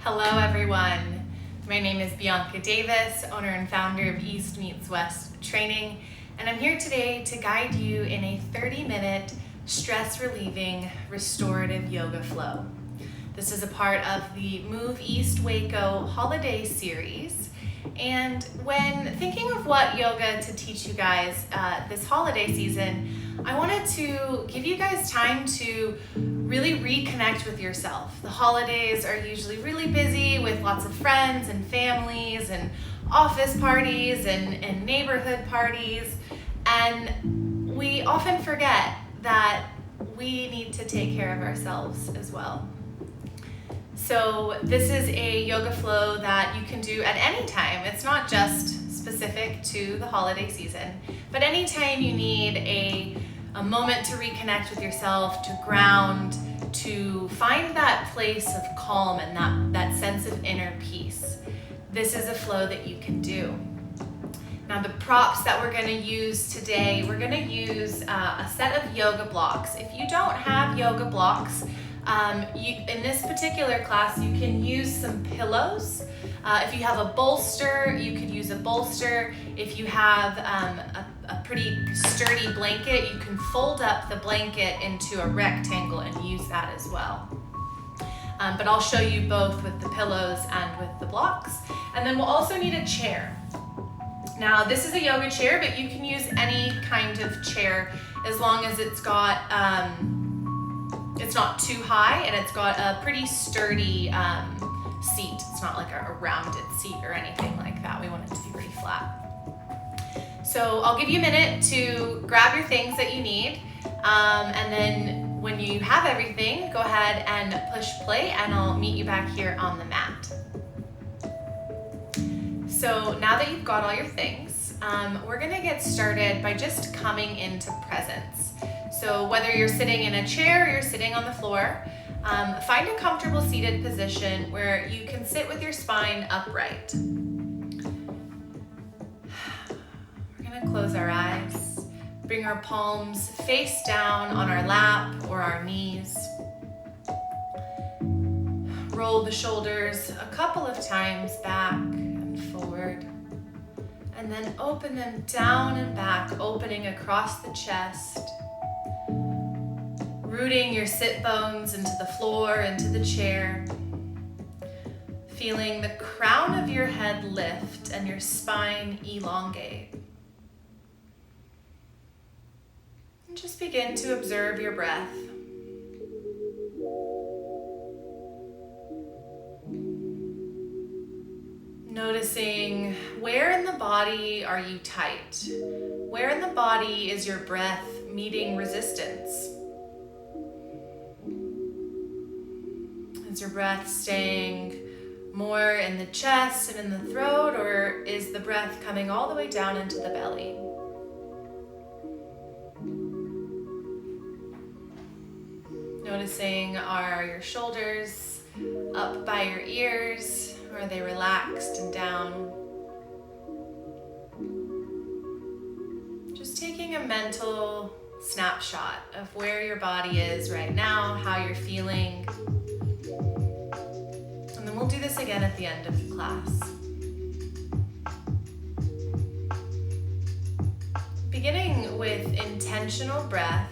Hello everyone, my name is Bianca Davis, owner and founder of East Meets West Training, and I'm here today to guide you in a 30-minute stress-relieving restorative yoga flow. This is a part of the Move East Waco holiday series, and when thinking of what yoga to teach you guys this holiday season, I wanted to give you guys time to really reconnect with yourself. The holidays are usually really busy with lots of friends and families and office parties and neighborhood parties, and we often forget that we need to take care of ourselves as well. So this is a yoga flow that you can do at any time. It's not just specific to the holiday season, but anytime you need a moment to reconnect with yourself, to ground, to find that place of calm and that sense of inner peace. This is a flow that you can do. Now the props that we're going to use today, we're going to use a set of yoga blocks. If you don't have yoga blocks, in this particular class you can use some pillows. If you have a bolster, you could use a bolster. If you have a pretty sturdy blanket, you can fold up the blanket into a rectangle and use that as well. But I'll show you both with the pillows and with the blocks. And then we'll also need a chair. Now this is a yoga chair, but you can use any kind of chair as long as it's got, it's not too high and it's got a pretty sturdy seat. It's not like a rounded seat or anything like that. We want it to be pretty flat. So I'll give you a minute to grab your things that you need, and then when you have everything, go ahead and push play and I'll meet you back here on the mat. So now that you've got all your things, we're gonna get started by just coming into presence. So whether you're sitting in a chair or you're sitting on the floor, find a comfortable seated position where you can sit with your spine upright. Close our eyes, bring our palms face down on our lap or our knees. Roll the shoulders a couple of times back and forward, and then open them down and back, opening across the chest, rooting your sit bones into the floor, into the chair, feeling the crown of your head lift and your spine elongate. Just begin to observe your breath. Noticing where in the body are you tight? Where in the body is your breath meeting resistance? Is your breath staying more in the chest and in the throat, or is the breath coming all the way down into the belly? Noticing, are your shoulders up by your ears, or are they relaxed and down? Just taking a mental snapshot of where your body is right now, how you're feeling. And then we'll do this again at the end of the class. Beginning with intentional breath,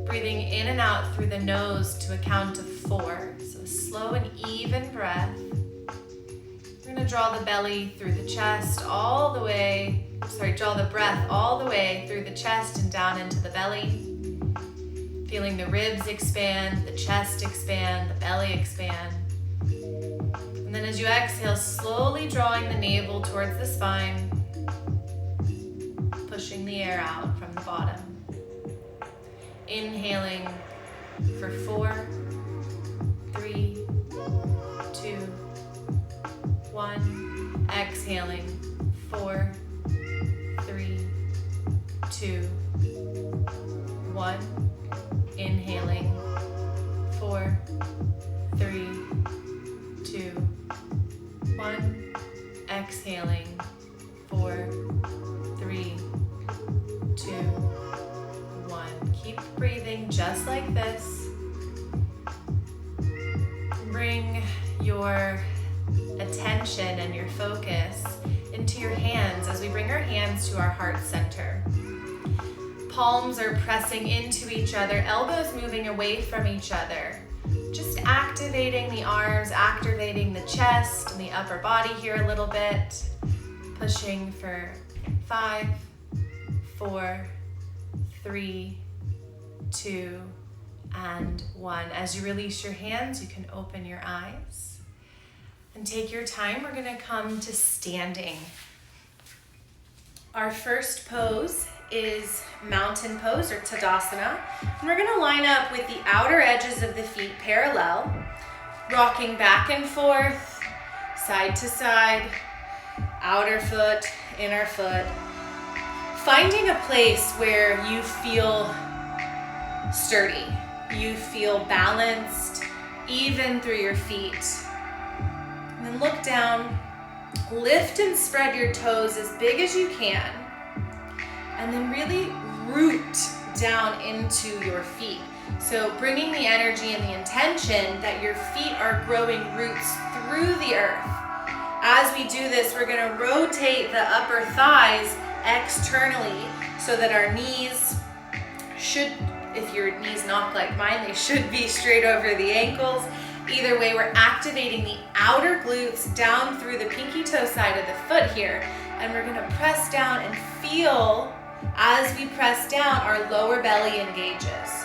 breathing in and out through the nose to a count of 4. So a slow and even breath. We're going to draw the belly through the chest draw the breath all the way through the chest and down into the belly. Feeling the ribs expand, the chest expand, the belly expand. And then as you exhale, slowly drawing the navel towards the spine, pushing the air out from the bottom. Inhaling for 4, 3, 2, 1. Exhaling 4, 3, 2, 1. Inhaling 4, 3, 2, 1. Exhaling 4, 3, 2, 1. Keep breathing just like this. Bring your attention and your focus into your hands as we bring our hands to our heart center. Palms are pressing into each other, elbows moving away from each other. Just activating the arms, activating the chest and the upper body here a little bit. Pushing for 5, 4, 3, 2, and 1. As you release your hands, you can open your eyes. And take your time, we're gonna come to standing. Our first pose is mountain pose or Tadasana. And we're gonna line up with the outer edges of the feet parallel, rocking back and forth, side to side, outer foot, inner foot. Finding a place where you feel sturdy, you feel balanced, even through your feet. And then look down, lift and spread your toes as big as you can. And then really root down into your feet. So bringing the energy and the intention that your feet are growing roots through the earth. As we do this, we're gonna rotate the upper thighs externally so that our knees should, if your knees knock like mine, they should be straight over the ankles. Either way, we're activating the outer glutes down through the pinky toe side of the foot here. And we're gonna press down and feel, as we press down, our lower belly engages.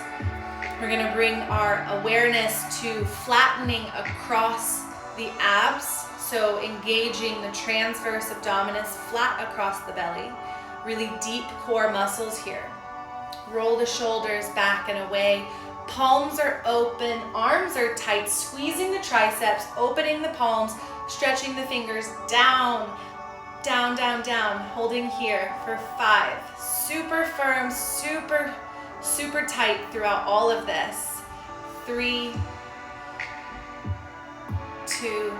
We're gonna bring our awareness to flattening across the abs, so engaging the transverse abdominis flat across the belly. Really deep core muscles here. Roll the shoulders back and away. Palms are open, arms are tight, squeezing the triceps, opening the palms, stretching the fingers down, down, down, down, holding here for 5. Super firm, super, super tight throughout all of this. 3, 2,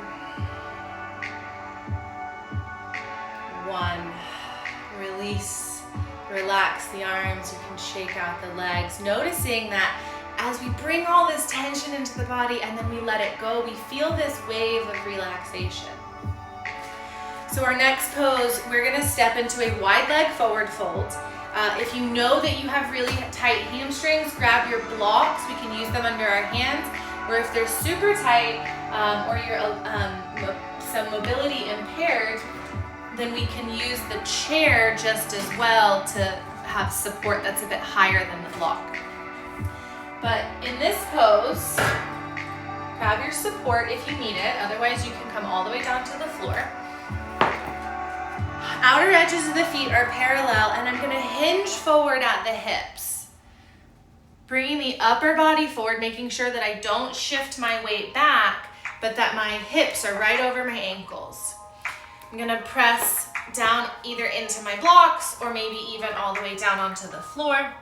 1. Release, relax the arms. You can shake out the legs, noticing that as we bring all this tension into the body and then we let it go, we feel this wave of relaxation. So our next pose, we're gonna step into a wide leg forward fold. If you know that you have really tight hamstrings, grab your blocks. We can use them under our hands. Or if they're super tight or you're some mobility impaired, then we can use the chair just as well to have support that's a bit higher than the block. But in this pose, grab your support if you need it. Otherwise, you can come all the way down to the floor. Outer edges of the feet are parallel, and I'm gonna hinge forward at the hips. Bringing the upper body forward, making sure that I don't shift my weight back, but that my hips are right over my ankles. I'm gonna press down either into my blocks or maybe even all the way down onto the floor.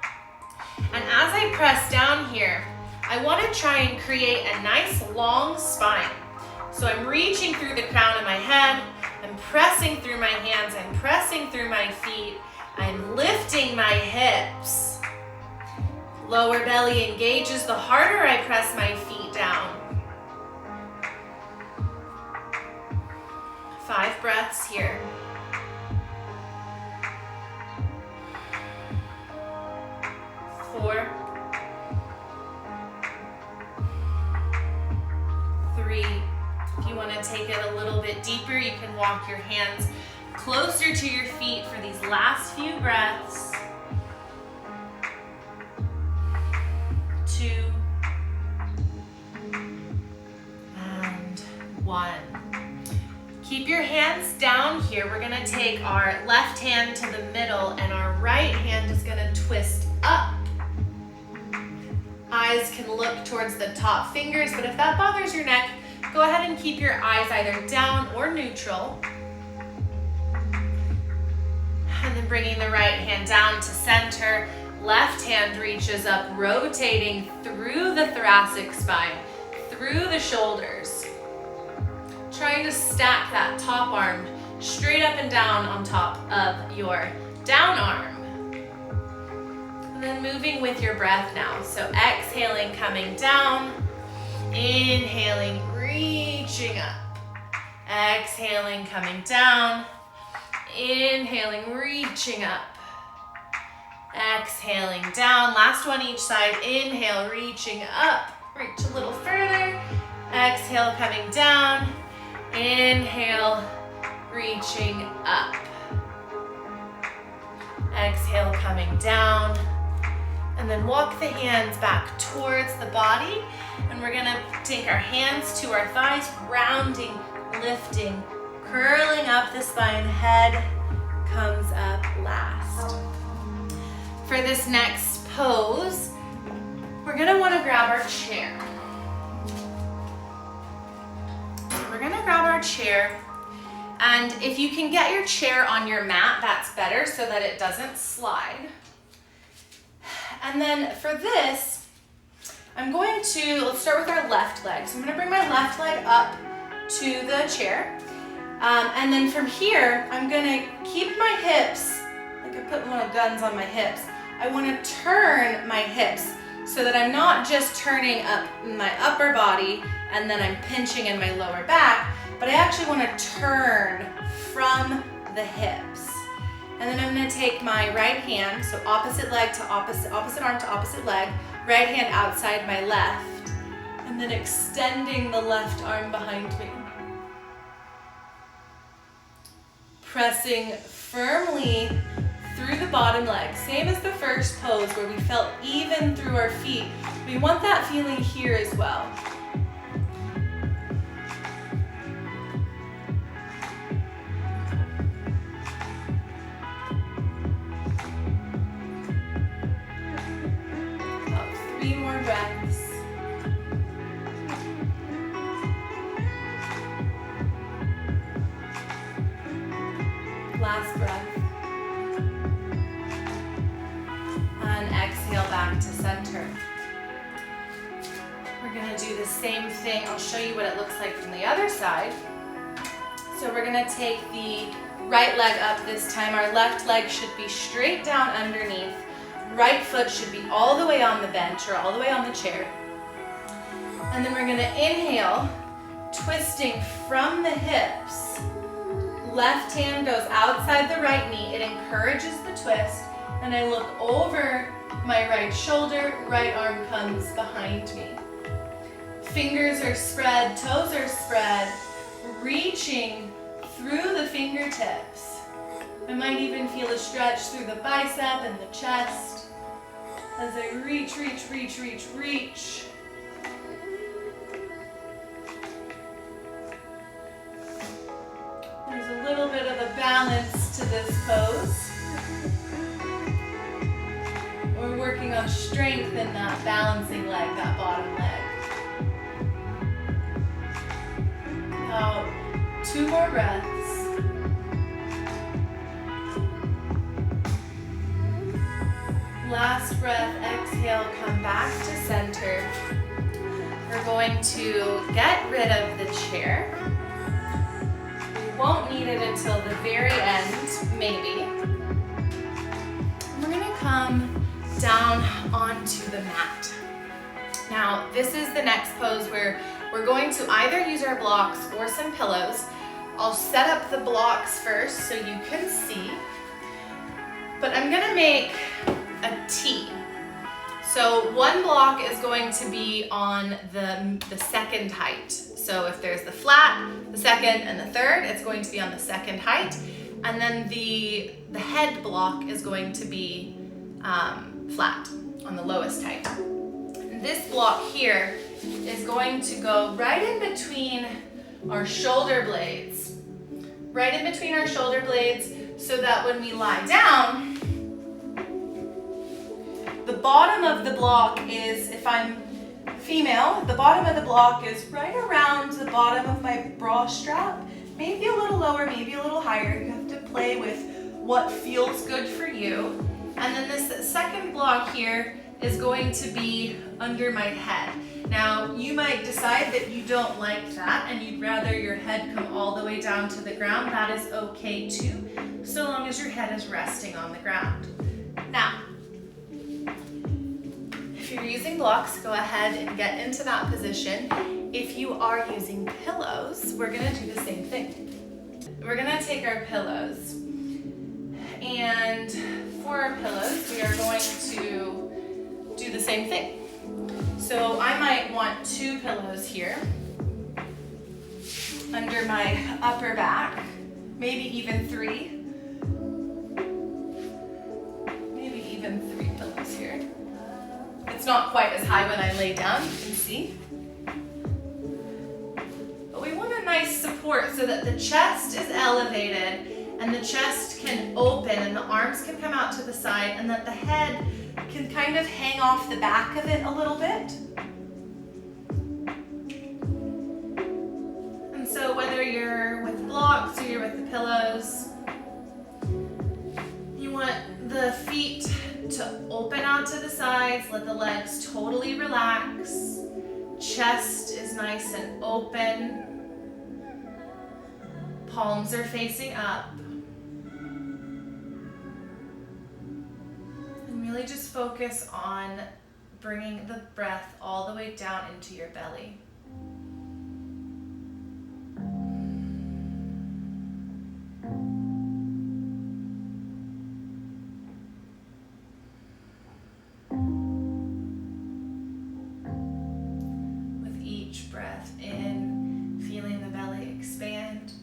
And as I press down here, I wanna try and create a nice long spine. So I'm reaching through the crown of my head, I'm pressing through my hands, I'm pressing through my feet, I'm lifting my hips. Lower belly engages the harder I press my feet down. 5 breaths here. 4, 3. If you want to take it a little bit deeper, you can walk your hands closer to your feet for these last few breaths. 2, and 1. Keep your hands down here. We're gonna take our left hand to the middle and our right hand is gonna twist up. Eyes can look towards the top fingers, but if that bothers your neck, go ahead and keep your eyes either down or neutral. And then bringing the right hand down to center, left hand reaches up, rotating through the thoracic spine, through the shoulders. Trying to stack that top arm straight up and down on top of your down arm. And then moving with your breath now. So exhaling, coming down, inhaling, reaching up. Exhaling, coming down. Inhaling, reaching up. Exhaling down. Last one each side. Inhale, reaching up. Reach a little further. Exhale, coming down. Inhale, reaching up. Exhale, coming down. And then walk the hands back towards the body. And we're gonna take our hands to our thighs, rounding, lifting, curling up the spine. Head comes up last. For this next pose, we're gonna wanna grab our chair. We're gonna grab our chair, and if you can get your chair on your mat, that's better so that it doesn't slide. And then for this, let's start with our left leg. So I'm gonna bring my left leg up to the chair. And then from here, I'm gonna keep my hips, like I put little guns on my hips. I wanna turn my hips so that I'm not just turning up my upper body and then I'm pinching in my lower back, but I actually wanna turn from the hips. And then I'm gonna take my right hand, so opposite leg to opposite arm to opposite leg, right hand outside my left, and then extending the left arm behind me. Pressing firmly through the bottom leg, same as the first pose where we felt even through our feet. We want that feeling here as well. About 3 more breaths. Last breath. And exhale back to center. We're gonna do the same thing. I'll show you what it looks like from the other side. So we're gonna take the right leg up this time. Our left leg should be straight down underneath. Right foot should be all the way on the bench or all the way on the chair. And then we're gonna inhale, twisting from the hips. Left hand goes outside the right knee. It encourages the twist. And I look over my right shoulder, right arm comes behind me. Fingers are spread, toes are spread, reaching through the fingertips. I might even feel a stretch through the bicep and the chest as I reach, reach, reach, reach, reach. There's a little bit of a balance to this pose. We're working on strength in that balancing leg, that bottom leg. About 2 more breaths. Last breath, exhale, come back to center. We're going to get rid of the chair. We won't need it until the very end, maybe. We're gonna come down onto the mat. Now, this is the next pose where we're going to either use our blocks or some pillows. I'll set up the blocks first so you can see, but I'm gonna make a T. So one block is going to be on the second height. So if there's the flat, the second, and the third, it's going to be on the second height. And then the head block is going to be flat on the lowest height. This block here is going to go right in between our shoulder blades. Right in between our shoulder blades so that when we lie down, the bottom of the block is, if I'm female, the bottom of the block is right around the bottom of my bra strap. Maybe a little lower, maybe a little higher. You have to play with what feels good for you. And then this second block here is going to be under my head. Now, you might decide that you don't like that and you'd rather your head come all the way down to the ground. That is okay too, so long as your head is resting on the ground. Now, if you're using blocks, go ahead and get into that position. If you are using pillows, we're gonna do the same thing. We're gonna take our pillows, and for our pillows, we are going to do the same thing. So I might want 2 pillows here under my upper back, maybe even 3. Maybe even 3 pillows here. It's not quite as high when I lay down, you can see. But we want a nice support so that the chest is elevated and the chest can open and the arms can come out to the side and that the head can kind of hang off the back of it a little bit. And so whether you're with blocks or you're with the pillows, you want the feet to open out to the sides, let the legs totally relax. Chest is nice and open. Palms are facing up. And really just focus on bringing the breath all the way down into your belly. With each breath in, feeling the belly expand.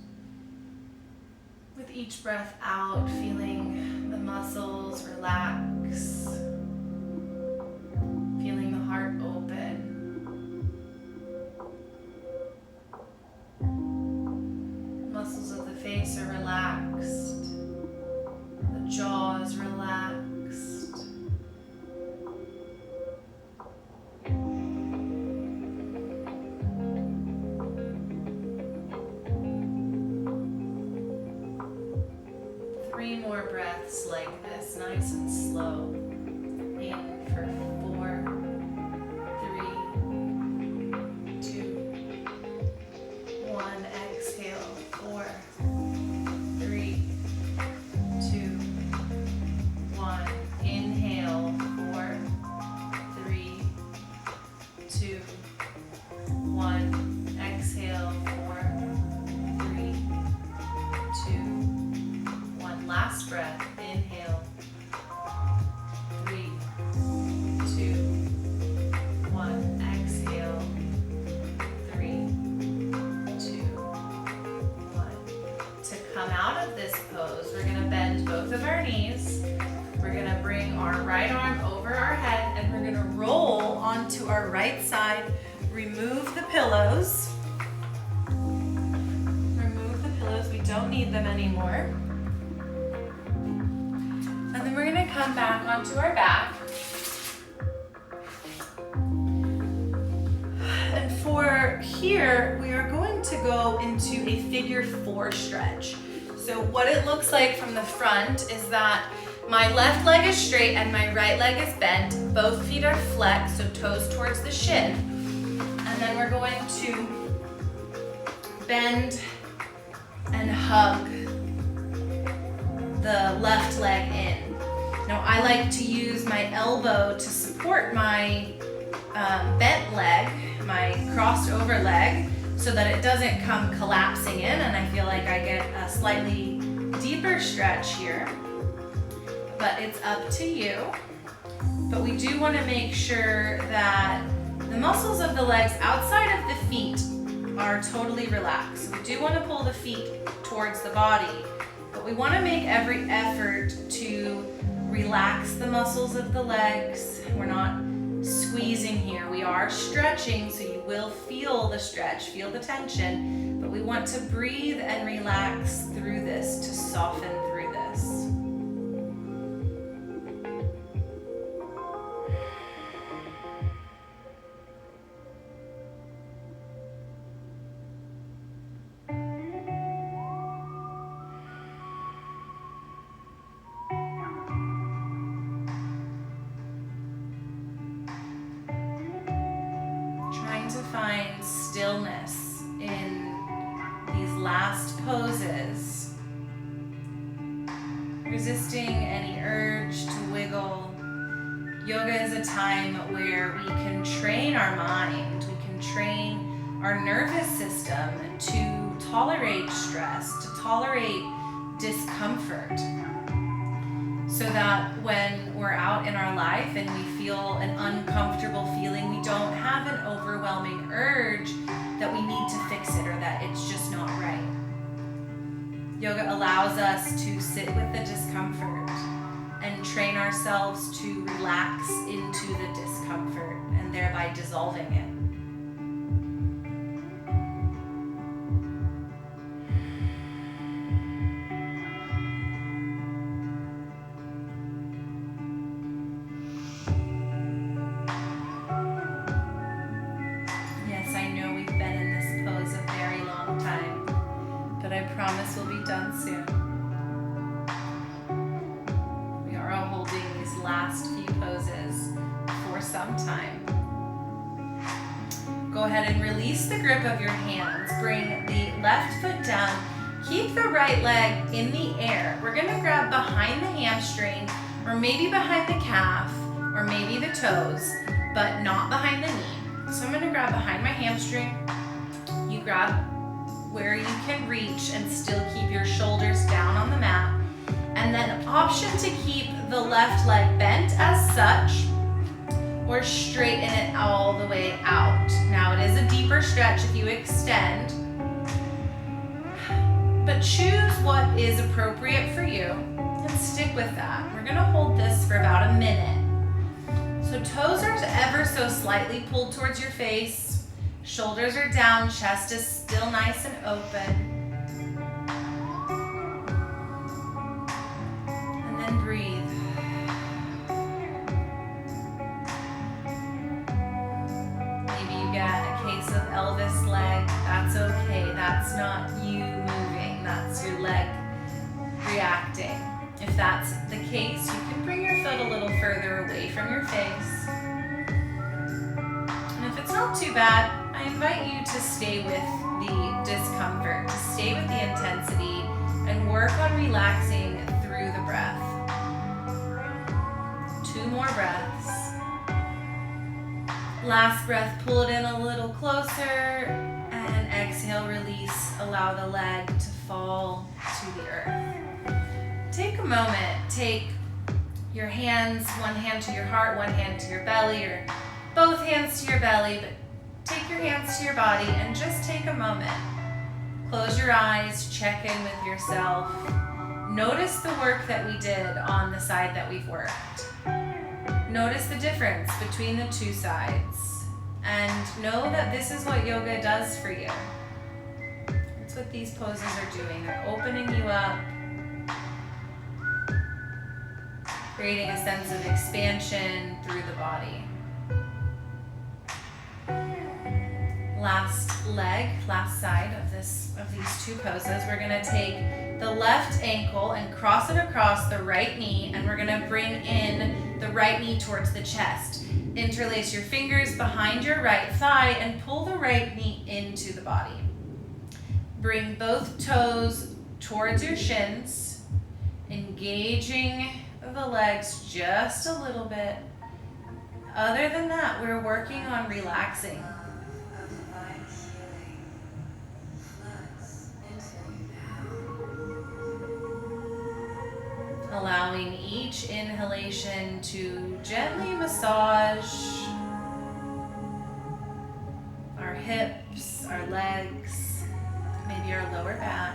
With each breath out, feeling the muscles relax, feeling the heart open. Muscles of the face are relaxed, the jaw is relaxed. More breaths like this, nice and slow. In for 4, 3, 2, 1. Exhale, 4, 3, 2, 1. Inhale, 4, 3, 2, 1. Exhale, 4, 3, 2, 1. Last breath, inhale, 3, 2, 1. Exhale, 3, 2, 1. To come out of this pose, we're going to bend both of our knees. We're going to bring our right arm over our head and we're going to roll onto our right side. Remove the pillows. Remove the pillows, we don't need them anymore. And then we're going to come back onto our back. And for here, we are going to go into a figure 4 stretch. So what it looks like from the front is that my left leg is straight and my right leg is bent. Both feet are flexed, so toes towards the shin. And then we're going to bend and hug the left leg in. Now I like to use my elbow to support my bent leg, my crossed over leg, so that it doesn't come collapsing in and I feel like I get a slightly deeper stretch here. But it's up to you. But we do want to make sure that the muscles of the legs outside of the feet are totally relaxed. We do want to pull the feet towards the body, but we want to make every effort to relax the muscles of the legs. We're not squeezing here. We are stretching, so you will feel the stretch, feel the tension, but we want to breathe and relax through this to soften through this. Find stillness in these last poses, resisting any urge to wiggle. Yoga is a time where we can train our mind, we can train our nervous system to tolerate stress, to tolerate discomfort, so that when we're out in our life and we feel an uncomfortable feeling, we don't have an overwhelming urge that we need to fix it or that it's just not right. Yoga allows us to sit with the discomfort and train ourselves to relax into the discomfort and thereby dissolving it. Yes, I know we've been in this pose a very long time, but I promise we'll be done soon. We are all holding these last few poses for some time. Go ahead and release the grip of your hands. Bring the left foot down. Keep the right leg in the air. We're going to grab behind the hamstring, or maybe behind the calf, or maybe the toes, but not behind the knee. So I'm going to grab behind my hamstring. You grab where you can reach and still keep your shoulders down on the mat. And then option to keep the left leg bent as such, or straighten it all the way out. Now it is a deeper stretch if you extend, but choose what is appropriate for you and stick with that. We're gonna hold this for about a minute. So toes are ever so slightly pulled towards your face, shoulders are down, chest is still nice and open. And then breathe. Elvis leg, that's okay. That's not you moving, that's your leg reacting. If that's the case, you can bring your foot a little further away from your face. And if it's not too bad, I invite you to stay with the discomfort, to stay with the intensity, and work on relaxing through the breath. 2 more breaths. Last breath, pull it in a little closer, and exhale, release. Allow the leg to fall to the earth. Take a moment, take your hands, one hand to your heart, one hand to your belly, or both hands to your belly, but take your hands to your body and just take a moment. Close your eyes, check in with yourself. Notice the work that we did on the side that we've worked. Notice the difference between the 2 sides, and know that this is what yoga does for you. That's what these poses are doing. They're opening you up, creating a sense of expansion through the body. Last leg, last side of these 2 poses, we're going to take the left ankle and cross it across the right knee, and we're going to bring in the right knee towards the chest. Interlace your fingers behind your right thigh and pull the right knee into the body. Bring both toes towards your shins, engaging the legs just a little bit. Other than that, we're working on relaxing. Allowing each inhalation to gently massage our hips, our legs, maybe our lower back.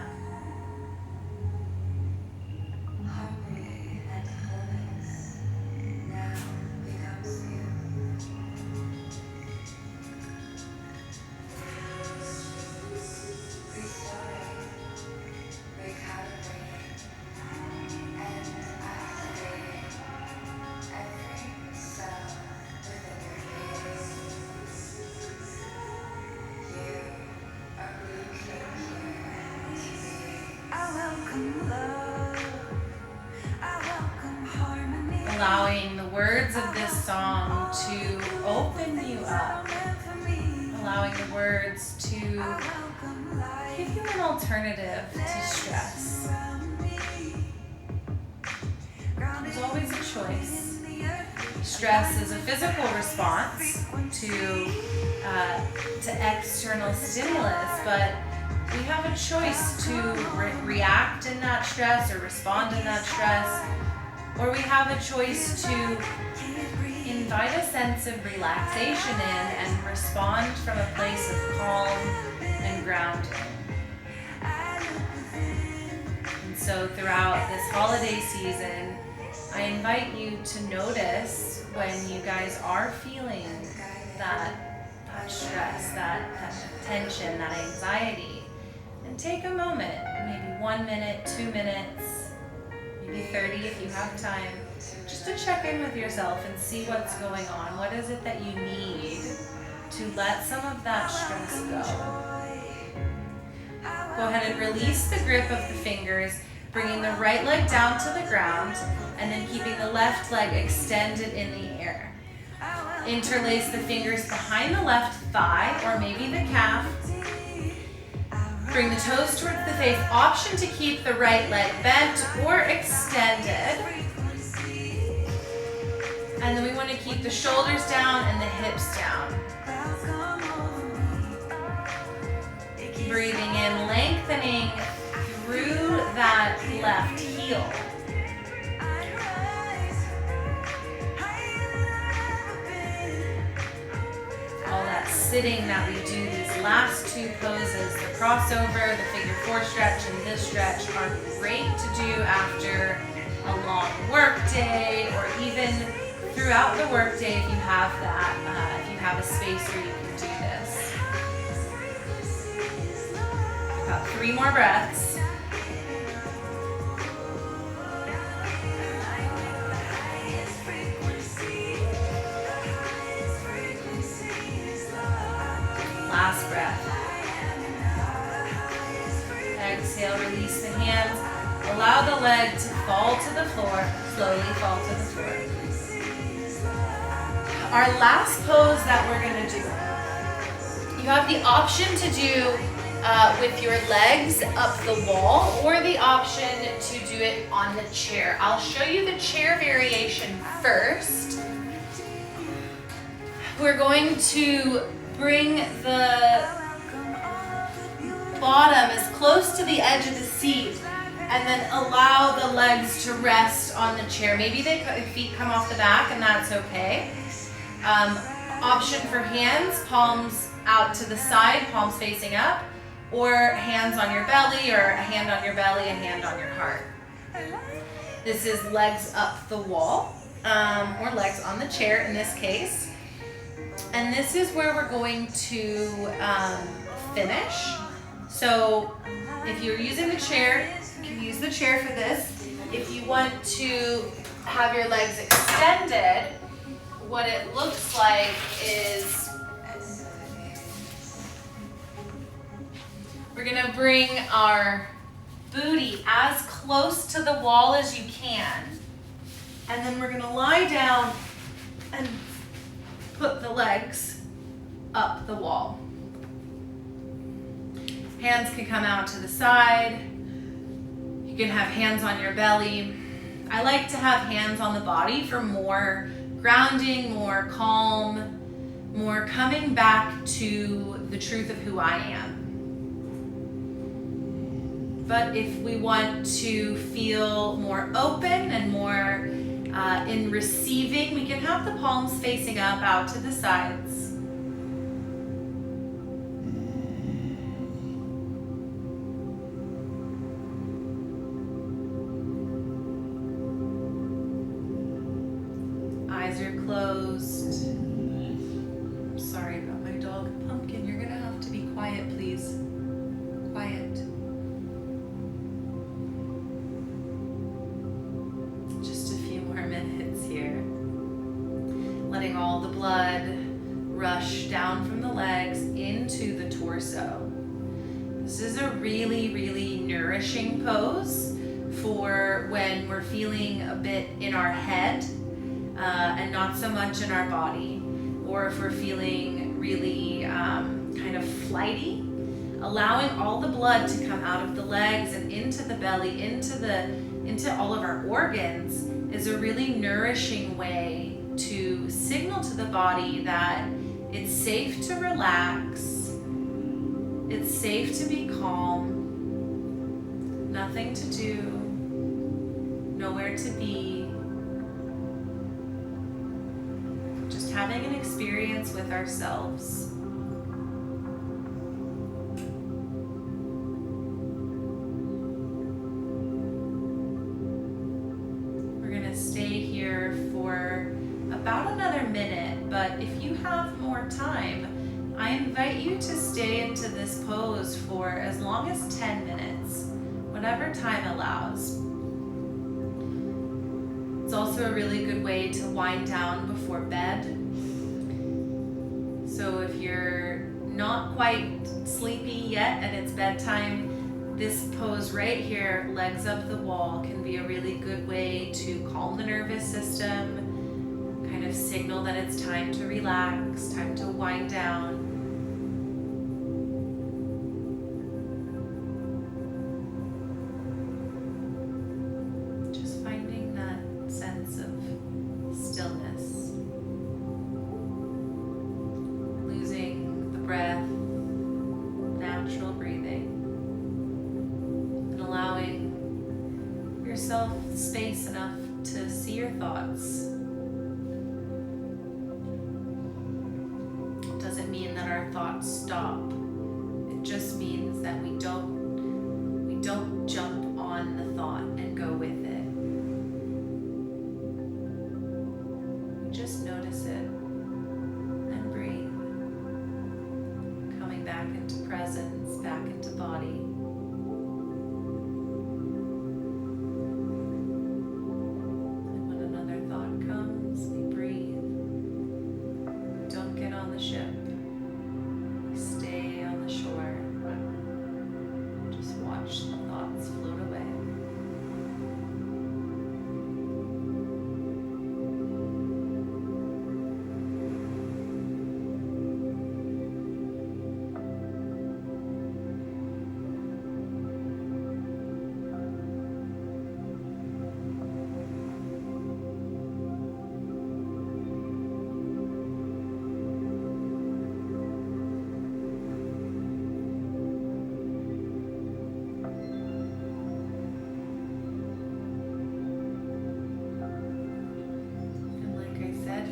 Allowing the words of this song to open you up. Allowing the words to give you an alternative to stress. There's always a choice. Stress is a physical response to external stimulus, but we have a choice to react in that stress or respond in that stress, or we have a choice to invite a sense of relaxation in and respond from a place of calm and grounding. And so throughout this holiday season, I invite you to notice when you guys are feeling that stress, that tension, that anxiety, and take a moment, maybe 1 minute, 2 minutes, maybe 30 if you have time, just to check in with yourself and see what's going on. What is it that you need to let some of that stress go? Go ahead and release the grip of the fingers, bringing the right leg down to the ground, and then keeping the left leg extended in the air. Interlace the fingers behind the left thigh or maybe the calf. Bring the toes towards the face. Option to keep the right leg bent or extended. And then we want to keep the shoulders down and the hips down. Breathing in, lengthening through that left heel. All that sitting that we do, these last two poses, the crossover, the figure 4 stretch, and this stretch are great to do after a long work day, or even throughout the work day if you have that, if you have a space where you can do this. About 3 more breaths. Last breath. Exhale, release the hands. Allow the leg to fall to the floor, slowly fall to the floor. Our last pose that we're going to do, you have the option to do with your legs up the wall, or the option to do it on the chair. I'll show you the chair variation first. We're going to bring the bottom as close to the edge of the seat, and then allow the legs to rest on the chair. Maybe the feet come off the back, and that's okay. Option for hands, palms out to the side, palms facing up, or hands on your belly, or a hand on your belly, a hand on your heart. This is legs up the wall, or legs on the chair in this case. And this is where we're going to finish. So if you're using the chair, you can use the chair for this. If you want to have your legs extended, what it looks like is we're going to bring our booty as close to the wall as you can. And then we're going to lie down and put the legs up the wall. Hands can come out to the side. You can have hands on your belly. I like to have hands on the body for more grounding, more calm, more coming back to the truth of who I am. But if we want to feel more open and more in receiving, we can have the palms facing up out to the sides. Eyes are closed. Sorry about my dog, Pumpkin. You're gonna have to be quiet, please. Quiet. Just a few more minutes here. Letting all the blood rush down from the legs into the torso. This is a really, really nourishing pose for when we're feeling a bit in our head and not so much in our body, or if we're feeling really kind of flighty. Allowing all the blood to come out of the legs and into the belly, into all of our organs is a really nourishing way to signal to the body that it's safe to relax, it's safe to be calm, nothing to do, nowhere to be. Just having an experience with ourselves. Stay here for about another minute, but if you have more time, I invite you to stay into this pose for as long as 10 minutes, whatever time allows. It's also a really good way to wind down before bed. So if you're not quite sleepy yet and it's bedtime, this pose right here, legs up the wall, can be a really good way to calm the nervous system, kind of signal that it's time to relax, time to wind down. Just finding that sense of stillness, losing the breath, natural breathing. Allowing yourself space enough to see your thoughts. It doesn't mean that our thoughts stop. It just means that we don't jump on the thought and go with it. We just notice it and breathe. Coming back into presence, back into body.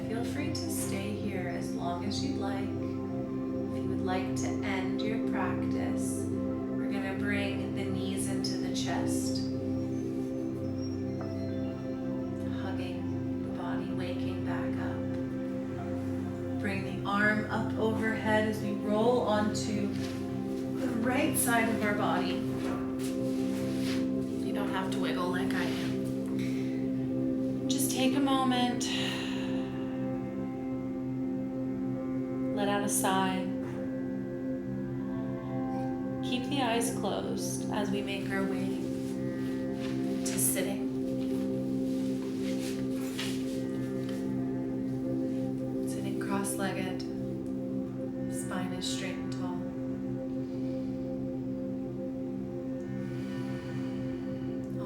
Feel free to stay here as long as you'd like. If you would like to end your practice, we're going to bring the knees into the chest, hugging the body, waking back up. Bring the arm up overhead as we roll onto the right side of our body. You don't have to wiggle like I am. Just take a moment. Let out a sigh. Keep the eyes closed as we make our way to sitting. Sitting cross-legged, spine is straight and tall.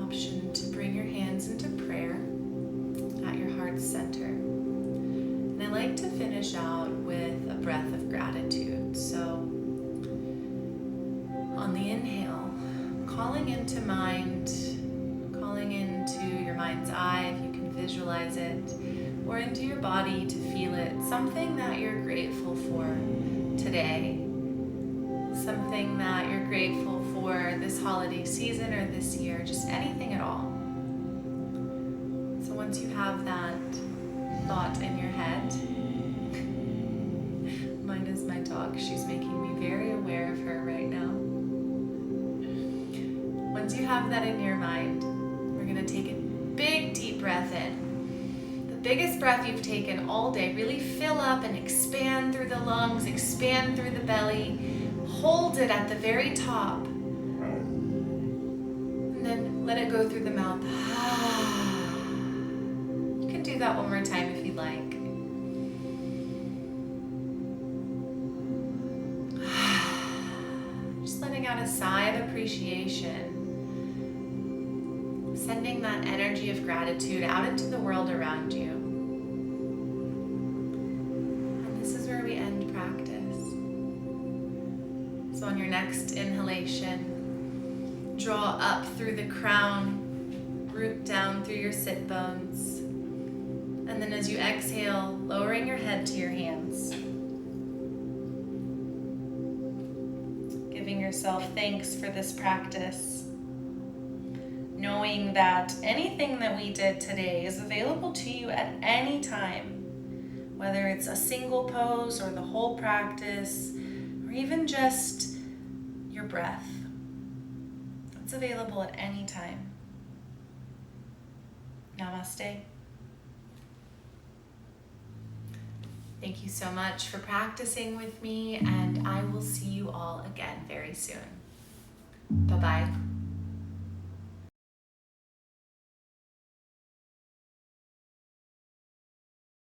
Option to bring your hands into prayer at your heart's center. And I like to finish out with a breath of gratitude. So on the inhale, calling into mind, calling into your mind's eye if you can visualize it, or into your body to feel it, something that you're grateful for today, something that you're grateful for this holiday season or this year, just anything at all. So once you have that thought in your head, mine is my dog. She's making me very aware of her right now. Once you have that in your mind, we're going to take a big deep breath in. The biggest breath you've taken all day. Really fill up and expand through the lungs, expand through the belly. Hold it at the very top. And then let it go through the mouth. You can do that one more time if you'd like. Just letting out a sigh of appreciation. Sending that energy of gratitude out into the world around you. So on your next inhalation, draw up through the crown, root down through your sit bones. And then as you exhale, lowering your head to your hands. Giving yourself thanks for this practice. Knowing that anything that we did today is available to you at any time. Whether it's a single pose or the whole practice, or even just your breath. It's available at any time. Namaste. Thank you so much for practicing with me, and I will see you all again very soon. Bye-bye.